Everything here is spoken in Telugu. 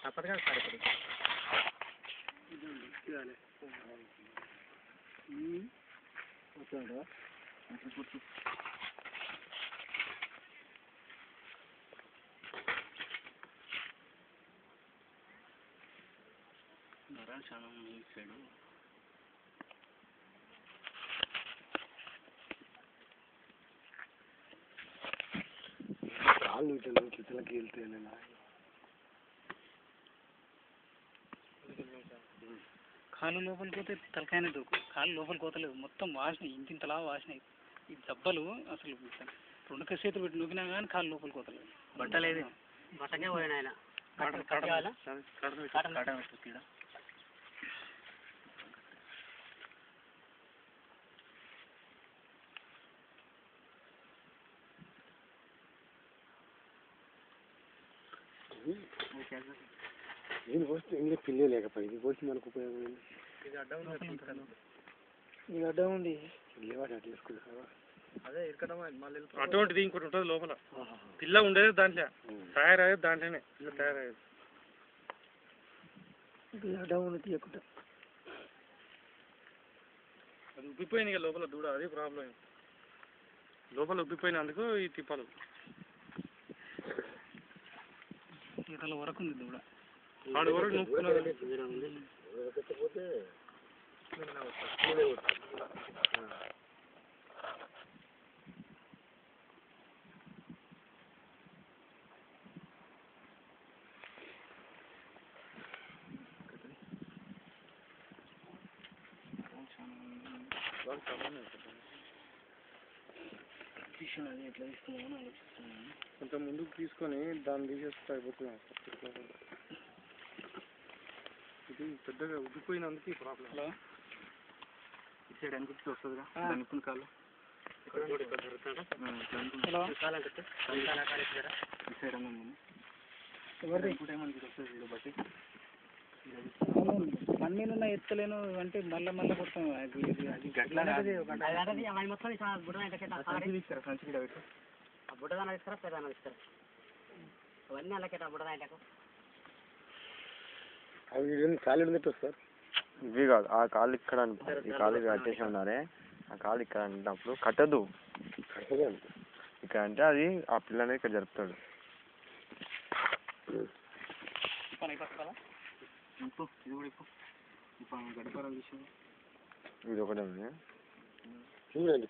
అప్పటికే సరిపడు వచ్చాడు చాలా సైడు కాళ్ళు కిచెన్కి వెళ్తే కాళ్ళు లోపలికి పోతే తలకాయనే దూకు కాళ్ళు లోపలికి పోతలేదు మొత్తం వాసన ఇంతింతలా వాసన ఈ దెబ్బలు అసలు రెండు చేతులు పెట్టి నూకినా కానీ కాళ్ళు లోపలికి పోతలేదు బట్టలేదు బట్టకే పోయిన ఆయన నేను పోస్తే ఇంకా పిల్లే లేకపోయి ఇది పోసి మనకు ఉపయోగం ఇది అడ్డం ఉంది లేవాడు తీసుకున్నా అదే ఎక్కడం మళ్ళీ అటువంటిది ఇంకోటి ఉంటుంది లోపల పిల్ల ఉండేది దాంట్లో తయారయ్యేది దాంట్లోనే పిల్ల తయారయ్యేది అడ్డం ఉంది తీయకుండా అది ఉబ్బిపోయింది ఇక లోపల దూడ అది ప్రాబ్లం లోపల ఉబ్బిపోయినందుకు ఈ తిప్పలు ఇతల వరకు ఉంది దూడ ఆడు వరకు నొక్కున్నది ఎట్లా తీసుకున్నామని ఆలోచిస్తున్నాను కొంచెం ముందుకు తీసుకొని దాన్ని తీసేస్తే అయిపోతుంది ఇది పెద్దగా ఉబ్బిపోయినందుకు ఈ ప్రాబ్లం హలో ఈ సైడ్ అనిపించి వస్తుందిగా అనుకున్న కాళ్ళు హలో ఈ సైడ్ అన్నాను ఏమనిపించి వస్తుంది బట్టి మమ్మీనున్న ఎత్తలేను అంటే మళ్ళీ కొడతాం అది గట్లా సంచి కూడా పెట్టి బుడ్డదాన ఇస్తారా పెద్దదాన ఇస్తారా అవన్నీ అలాగే బుడ్డదాంటకు అవి కాళ్ళు ఉన్నట్టు సార్ ఇవి కాదు ఆ కాళ్ళు ఇక్కడ ఈ కాళ్ళు కట్టేసి ఉన్నారే ఆ కాళ్ళు ఇక్కడ అంటున్నప్పుడు కట్టదు ఇక్కడ అంటే అది ఆ పిల్లని ఇక్కడ జరుపుతాడు ఇది ఒకటే చూడండి